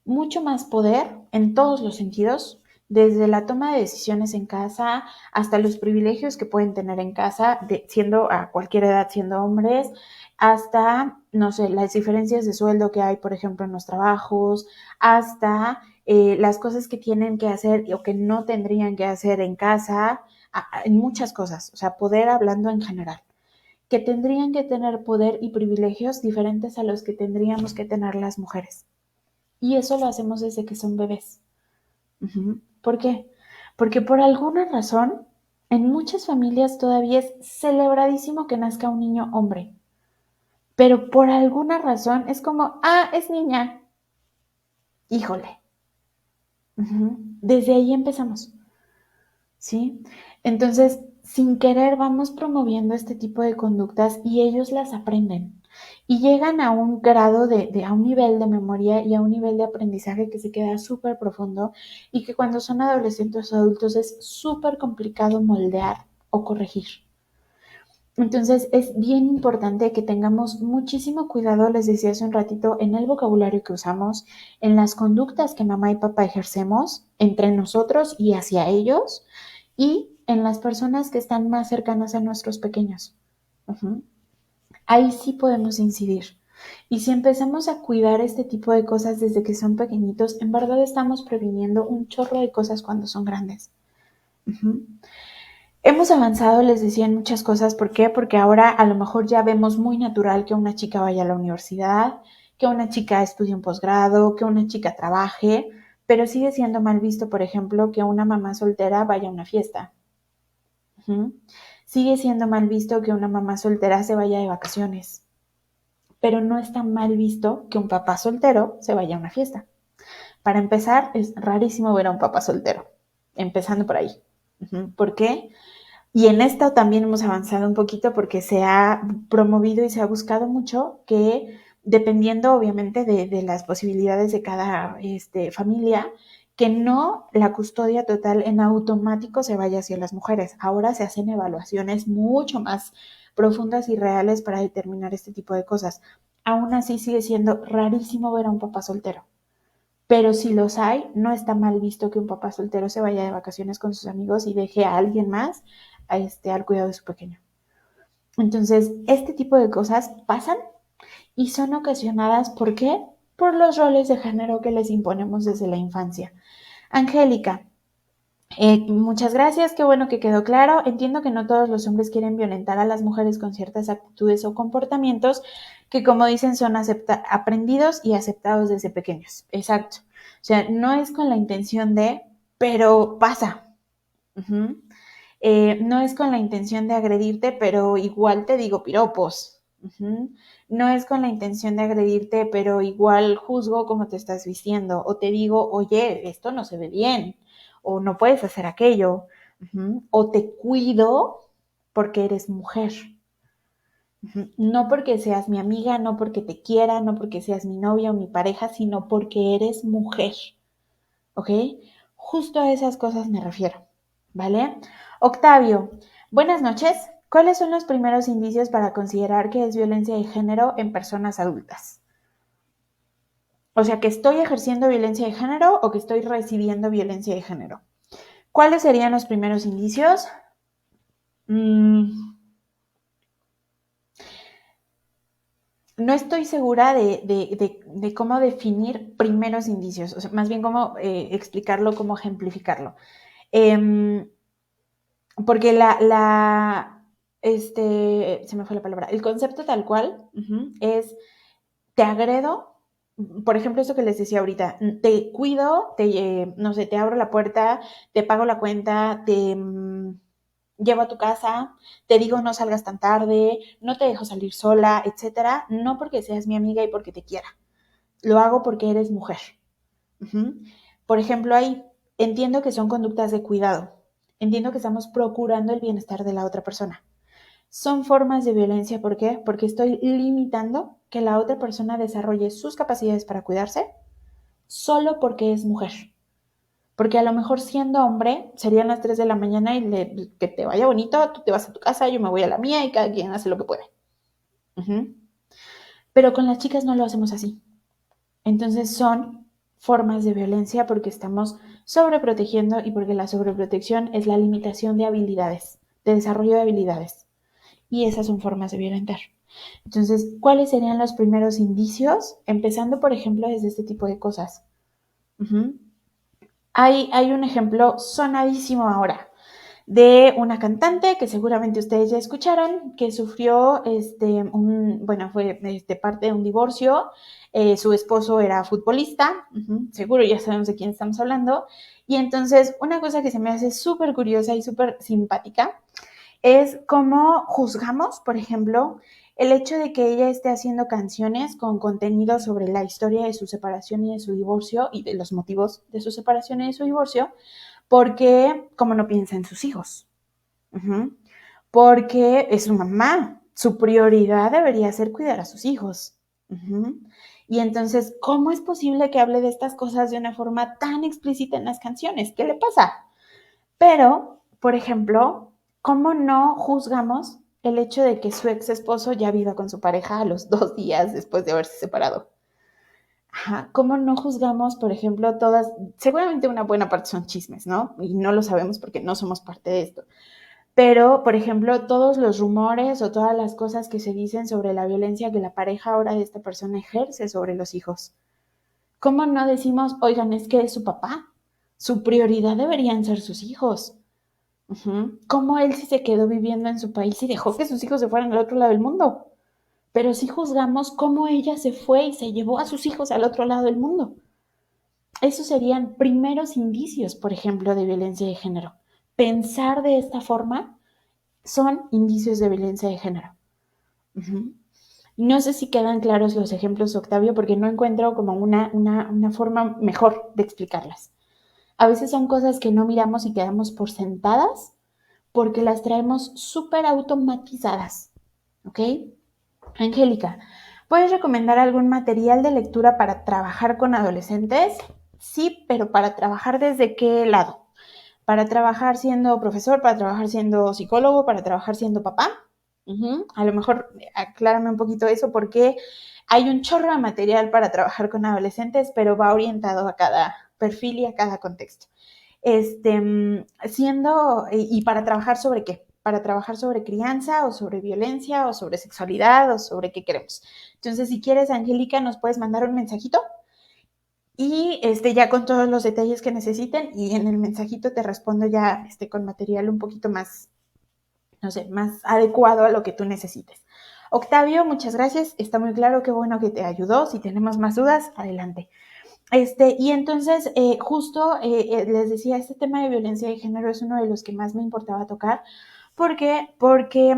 Speaker 1: mucho más poder en todos los sentidos, desde la toma de decisiones en casa hasta los privilegios que pueden tener en casa, siendo a cualquier edad, siendo hombres, hasta, no sé, las diferencias de sueldo que hay, por ejemplo, en los trabajos, hasta las cosas que tienen que hacer o que no tendrían que hacer en casa, en muchas cosas, o sea, poder hablando en general, que tendrían que tener poder y privilegios diferentes a los que tendríamos que tener las mujeres. Y eso lo hacemos desde que son bebés. ¿Por qué? Porque por alguna razón, en muchas familias todavía es celebradísimo que nazca un niño hombre. Pero por alguna razón es como, es niña. Híjole. Desde ahí empezamos. ¿Sí? Entonces, sin querer vamos promoviendo este tipo de conductas y ellos las aprenden. Y llegan a un grado a un nivel de memoria y a un nivel de aprendizaje que se queda súper profundo y que cuando son adolescentes o adultos es súper complicado moldear o corregir. Entonces es bien importante que tengamos muchísimo cuidado, les decía hace un ratito, en el vocabulario que usamos, en las conductas que mamá y papá ejercemos entre nosotros y hacia ellos y en las personas que están más cercanas a nuestros pequeños. Ahí sí podemos incidir. Y si empezamos a cuidar este tipo de cosas desde que son pequeñitos, en verdad estamos previniendo un chorro de cosas cuando son grandes. Hemos avanzado, les decía, en muchas cosas. ¿Por qué? Porque ahora a lo mejor ya vemos muy natural que una chica vaya a la universidad, que una chica estudie un posgrado, que una chica trabaje, pero sigue siendo mal visto, por ejemplo, que una mamá soltera vaya a una fiesta. Sigue siendo mal visto que una mamá soltera se vaya de vacaciones, pero no está mal visto que un papá soltero se vaya a una fiesta. Para empezar, es rarísimo ver a un papá soltero, empezando por ahí. ¿Por qué? Y en esto también hemos avanzado un poquito porque se ha promovido y se ha buscado mucho que, dependiendo obviamente de las posibilidades de cada familia, que no la custodia total en automático se vaya hacia las mujeres. Ahora se hacen evaluaciones mucho más profundas y reales para determinar este tipo de cosas. Aún así sigue siendo rarísimo ver a un papá soltero. Pero si los hay, no está mal visto que un papá soltero se vaya de vacaciones con sus amigos y deje a alguien más al cuidado de su pequeño. Entonces, este tipo de cosas pasan y son ocasionadas, ¿por qué? Por los roles de género que les imponemos desde la infancia. Angélica, muchas gracias, qué bueno que quedó claro. Entiendo que no todos los hombres quieren violentar a las mujeres con ciertas actitudes o comportamientos que, como dicen, son aprendidos y aceptados desde pequeños. Exacto. O sea, no es con la intención de, pero pasa. Uh-huh. No es con la intención de agredirte, pero igual te digo piropos. Uh-huh. No es con la intención de agredirte, pero igual juzgo cómo te estás vistiendo. O te digo, oye, esto no se ve bien. O no puedes hacer aquello. Uh-huh. O te cuido porque eres mujer. Uh-huh. No porque seas mi amiga, no porque te quiera, no porque seas mi novia o mi pareja, sino porque eres mujer. ¿Ok? Justo a esas cosas me refiero. ¿Vale? Octavio, buenas noches. ¿Cuáles son los primeros indicios para considerar que es violencia de género en personas adultas? O sea, que estoy ejerciendo violencia de género o que estoy recibiendo violencia de género. ¿Cuáles serían los primeros indicios? No estoy segura de cómo definir primeros indicios, o sea, más bien cómo explicarlo, cómo ejemplificarlo. Porque se me fue la palabra, el concepto tal cual es, te agredo, por ejemplo, eso que les decía ahorita, te cuido, no sé, te abro la puerta, te pago la cuenta, te llevo a tu casa, te digo no salgas tan tarde, no te dejo salir sola, etcétera, no porque seas mi amiga y porque te quiera, lo hago porque eres mujer. Por ejemplo, ahí entiendo que son conductas de cuidado, entiendo que estamos procurando el bienestar de la otra persona. Son formas de violencia, ¿por qué? Porque estoy limitando que la otra persona desarrolle sus capacidades para cuidarse solo porque es mujer. Porque a lo mejor siendo hombre serían las 3 de la mañana y que te vaya bonito, tú te vas a tu casa, yo me voy a la mía y cada quien hace lo que puede. Pero con las chicas no lo hacemos así. Entonces son formas de violencia porque estamos sobreprotegiendo y porque la sobreprotección es la limitación de habilidades, de desarrollo de habilidades. Y esas son formas de violentar. Entonces, ¿cuáles serían los primeros indicios? Empezando, por ejemplo, desde este tipo de cosas. Hay un ejemplo sonadísimo ahora de una cantante que seguramente ustedes ya escucharon, que sufrió fue parte de un divorcio. Su esposo era futbolista, seguro ya sabemos de quién estamos hablando. Y entonces, una cosa que se me hace súper curiosa y súper simpática es cómo juzgamos, por ejemplo, el hecho de que ella esté haciendo canciones con contenido sobre la historia de su separación y de su divorcio y de los motivos de su separación y de su divorcio, porque como no piensa en sus hijos, porque es su mamá, su prioridad debería ser cuidar a sus hijos. Y entonces, ¿cómo es posible que hable de estas cosas de una forma tan explícita en las canciones? ¿Qué le pasa? Pero, por ejemplo, ¿cómo no juzgamos el hecho de que su ex esposo ya viva con su pareja a los 2 días después de haberse separado? ¿Cómo no juzgamos, por ejemplo, seguramente una buena parte son chismes, ¿no? Y no lo sabemos porque no somos parte de esto. Pero, por ejemplo, todos los rumores o todas las cosas que se dicen sobre la violencia que la pareja ahora de esta persona ejerce sobre los hijos. ¿Cómo no decimos, oigan, es que es su papá? Su prioridad deberían ser sus hijos. ¿Cómo él sí se quedó viviendo en su país y dejó que sus hijos se fueran al otro lado del mundo? Pero sí juzgamos cómo ella se fue y se llevó a sus hijos al otro lado del mundo. Esos serían primeros indicios, por ejemplo, de violencia de género. Pensar de esta forma son indicios de violencia de género. No sé si quedan claros los ejemplos, Octavio, porque no encuentro como una forma mejor de explicarlas. A veces son cosas que no miramos y quedamos por sentadas porque las traemos súper automatizadas, ¿ok? Angélica, ¿puedes recomendar algún material de lectura para trabajar con adolescentes? Sí, pero ¿para trabajar desde qué lado? ¿Para trabajar siendo profesor, para trabajar siendo psicólogo, para trabajar siendo papá? A lo mejor aclárame un poquito eso porque hay un chorro de material para trabajar con adolescentes, pero va orientado a cada perfil y a cada contexto. ¿Y para trabajar sobre qué? Para trabajar sobre crianza o sobre violencia o sobre sexualidad o sobre qué queremos. Entonces, si quieres, Angélica, nos puedes mandar un mensajito y ya con todos los detalles que necesiten y en el mensajito te respondo ya con material un poquito más, no sé, más adecuado a lo que tú necesites. Octavio, muchas gracias. Está muy claro, qué bueno que te ayudó. Si tenemos más dudas, adelante. Y entonces, justo les decía, este tema de violencia de género es uno de los que más me importaba tocar. ¿Por qué? Porque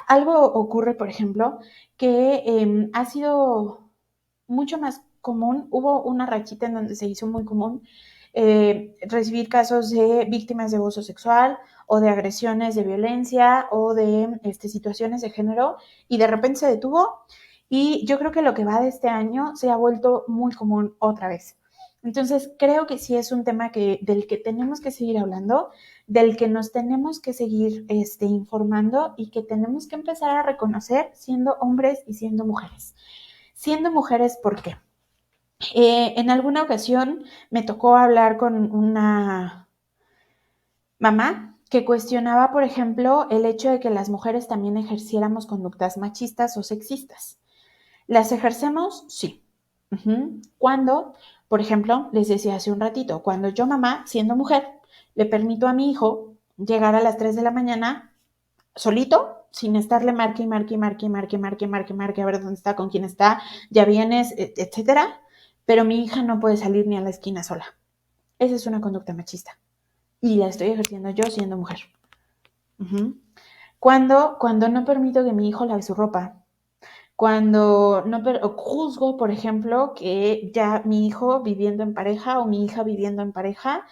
Speaker 1: algo ocurre, por ejemplo, que ha sido mucho más común. Hubo una rachita en donde se hizo muy común recibir casos de víctimas de abuso sexual o de agresiones de violencia o de situaciones de género y de repente se detuvo y yo creo que lo que va de este año se ha vuelto muy común otra vez. Entonces creo que sí es un tema del que tenemos que seguir hablando, del que nos tenemos que seguir informando y que tenemos que empezar a reconocer siendo hombres y siendo mujeres. Siendo mujeres, ¿por qué? En alguna ocasión me tocó hablar con una mamá que cuestionaba, por ejemplo, el hecho de que las mujeres también ejerciéramos conductas machistas o sexistas. ¿Las ejercemos? Sí. Cuando, por ejemplo, les decía hace un ratito, cuando yo, mamá, siendo mujer, le permito a mi hijo llegar a las 3 de la mañana solito, sin estarle marque y marque y marque y marque, marque, marque, marque, a ver dónde está, con quién está, ya vienes, etcétera, pero mi hija no puede salir ni a la esquina sola. Esa es una conducta machista y la estoy ejerciendo yo siendo mujer. Cuando no permito que mi hijo lave su ropa, cuando no juzgo, por ejemplo, que ya mi hijo viviendo en pareja o mi hija viviendo en pareja,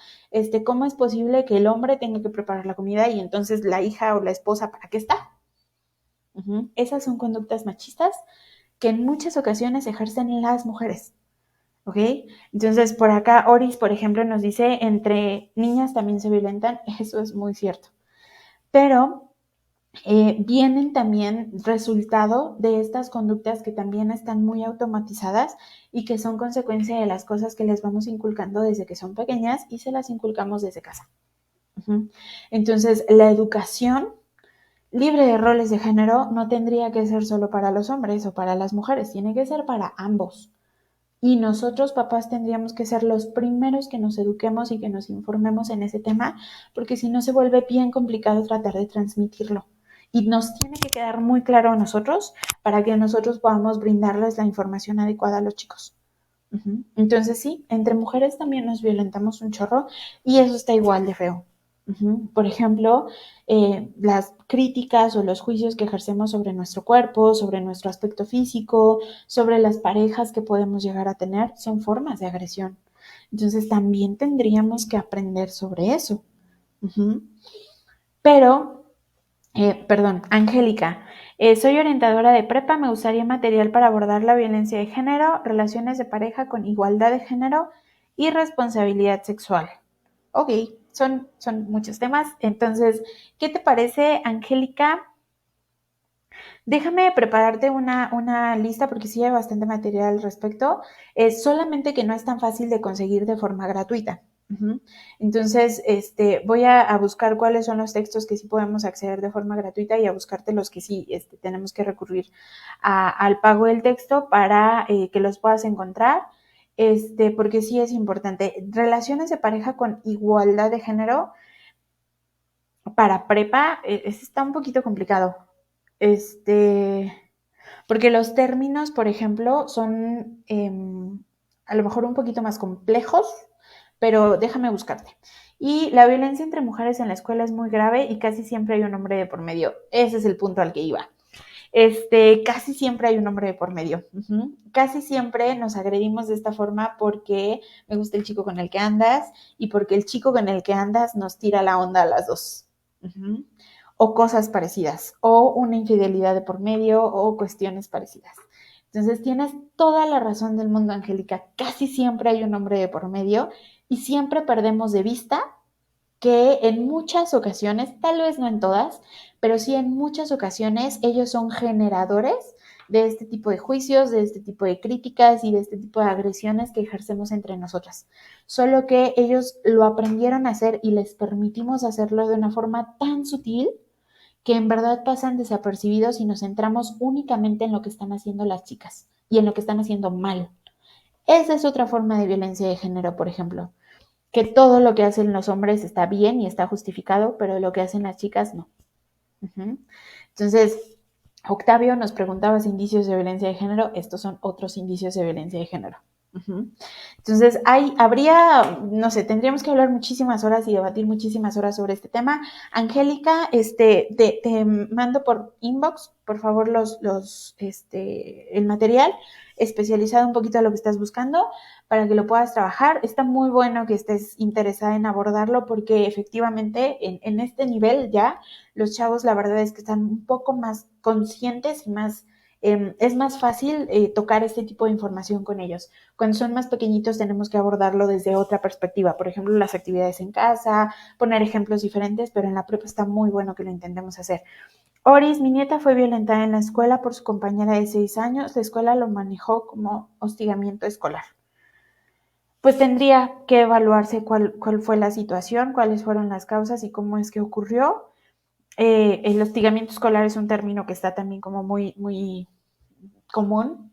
Speaker 1: ¿cómo es posible que el hombre tenga que preparar la comida y entonces la hija o la esposa, ¿para qué está? Esas son conductas machistas que en muchas ocasiones ejercen las mujeres. ¿Ok? Entonces, por acá Oris, por ejemplo, nos dice, entre niñas también se violentan. Eso es muy cierto. Pero vienen también resultado de estas conductas que también están muy automatizadas y que son consecuencia de las cosas que les vamos inculcando desde que son pequeñas y se las inculcamos desde casa. Entonces, la educación libre de roles de género no tendría que ser solo para los hombres o para las mujeres, tiene que ser para ambos. Y nosotros, papás, tendríamos que ser los primeros que nos eduquemos y que nos informemos en ese tema, porque si no se vuelve bien complicado tratar de transmitirlo. Y nos tiene que quedar muy claro a nosotros para que nosotros podamos brindarles la información adecuada a los chicos. Entonces sí, entre mujeres también nos violentamos un chorro y eso está igual de feo. Por ejemplo, las críticas o los juicios que ejercemos sobre nuestro cuerpo, sobre nuestro aspecto físico, sobre las parejas que podemos llegar a tener, son formas de agresión. Entonces también tendríamos que aprender sobre eso. Pero, perdón, Angélica, soy orientadora de prepa, me gustaría material para abordar la violencia de género, relaciones de pareja con igualdad de género y responsabilidad sexual. Ok, son muchos temas. Entonces, ¿qué te parece, Angélica? Déjame prepararte una lista porque sí hay bastante material al respecto. Solamente que no es tan fácil de conseguir de forma gratuita. Entonces, voy a buscar cuáles son los textos que sí podemos acceder de forma gratuita y a buscarte los que sí tenemos que recurrir al pago del texto para que los puedas encontrar. Porque sí es importante. Relaciones de pareja con igualdad de género para prepa está un poquito complicado. Porque los términos, por ejemplo, son a lo mejor un poquito más complejos, pero déjame buscarte. Y la violencia entre mujeres en la escuela es muy grave y casi siempre hay un hombre de por medio. Ese es el punto al que iba. casi siempre hay un hombre de por medio. Casi siempre nos agredimos de esta forma porque me gusta el chico con el que andas y porque el chico con el que andas nos tira la onda a las dos. O cosas parecidas, o una infidelidad de por medio, o cuestiones parecidas. Entonces tienes toda la razón del mundo, Angélica. Casi siempre hay un hombre de por medio y siempre perdemos de vista que en muchas ocasiones, tal vez no en todas, pero sí en muchas ocasiones ellos son generadores de este tipo de juicios, de este tipo de críticas y de este tipo de agresiones que ejercemos entre nosotras. Solo que ellos lo aprendieron a hacer y les permitimos hacerlo de una forma tan sutil que en verdad pasan desapercibidos y nos centramos únicamente en lo que están haciendo las chicas y en lo que están haciendo mal. Esa es otra forma de violencia de género, por ejemplo, que todo lo que hacen los hombres está bien y está justificado, pero lo que hacen las chicas no. Entonces, Octavio nos preguntaba si indicios de violencia de género, estos son otros indicios de violencia de género. Entonces, no sé, tendríamos que hablar muchísimas horas y debatir muchísimas horas sobre este tema. Angélica, te mando por inbox, por favor, el material especializado un poquito a lo que estás buscando para que lo puedas trabajar. Está muy bueno que estés interesada en abordarlo porque efectivamente en este nivel ya los chavos la verdad es que están un poco más conscientes y más es más fácil tocar este tipo de información con ellos. Cuando son más pequeñitos tenemos que abordarlo desde otra perspectiva, por ejemplo, las actividades en casa, poner ejemplos diferentes, pero en la prepa está muy bueno que lo intentemos hacer. Oris, mi nieta fue violentada en la escuela por su compañera de 6 años. La escuela lo manejó como hostigamiento escolar. Pues tendría que evaluarse cuál fue la situación, cuáles fueron las causas y cómo es que ocurrió. El hostigamiento escolar es un término que está también como muy, muy común,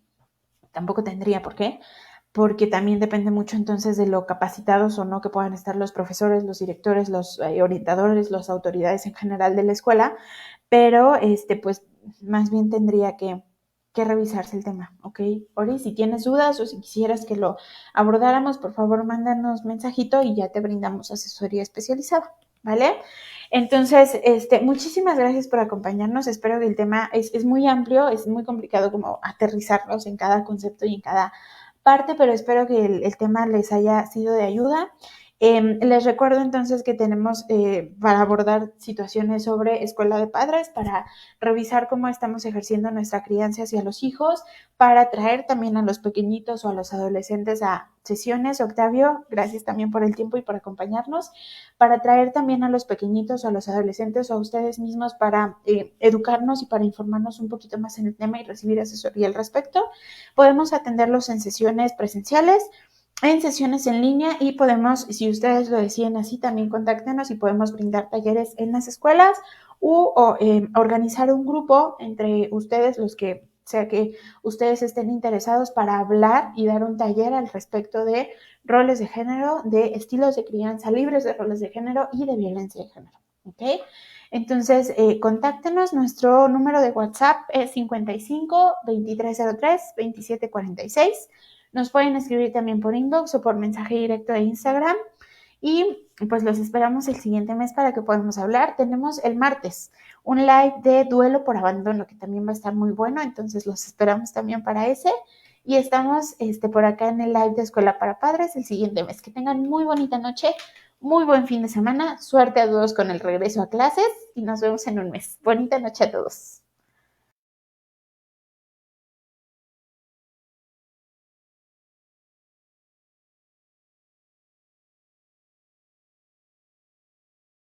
Speaker 1: tampoco tendría por qué, porque también depende mucho entonces de lo capacitados o no que puedan estar los profesores, los directores, los orientadores, las autoridades en general de la escuela, pero pues más bien tendría que revisarse el tema, ¿ok? Ori, si tienes dudas o si quisieras que lo abordáramos, por favor, mándanos mensajito y ya te brindamos asesoría especializada, ¿vale? Entonces, muchísimas gracias por acompañarnos. Espero que el tema es muy amplio, es muy complicado como aterrizarlos en cada concepto y en cada parte, pero espero que el tema les haya sido de ayuda. Les recuerdo entonces que tenemos para abordar situaciones sobre escuela de padres, para revisar cómo estamos ejerciendo nuestra crianza hacia los hijos, para traer también a los pequeñitos o a los adolescentes a sesiones. Octavio, gracias también por el tiempo y por acompañarnos, para traer también a los pequeñitos o a los adolescentes o a ustedes mismos para educarnos y para informarnos un poquito más en el tema y recibir asesoría al respecto. Podemos atenderlos en sesiones presenciales, en sesiones en línea y podemos, si ustedes lo deciden así, también contáctenos y podemos brindar talleres en las escuelas o organizar un grupo entre ustedes, los que sea que ustedes estén interesados para hablar y dar un taller al respecto de roles de género, de estilos de crianza libres de roles de género y de violencia de género. ¿Ok? Entonces, contáctenos. Nuestro número de WhatsApp es 55 2303 2746. Nos pueden escribir también por inbox o por mensaje directo de Instagram. Y pues los esperamos el siguiente mes para que podamos hablar. Tenemos el martes un live de duelo por abandono que también va a estar muy bueno. Entonces los esperamos también para ese. Y estamos por acá en el live de Escuela para Padres el siguiente mes. Que tengan muy bonita noche, muy buen fin de semana. Suerte a todos con el regreso a clases y nos vemos en un mes. Bonita noche a todos.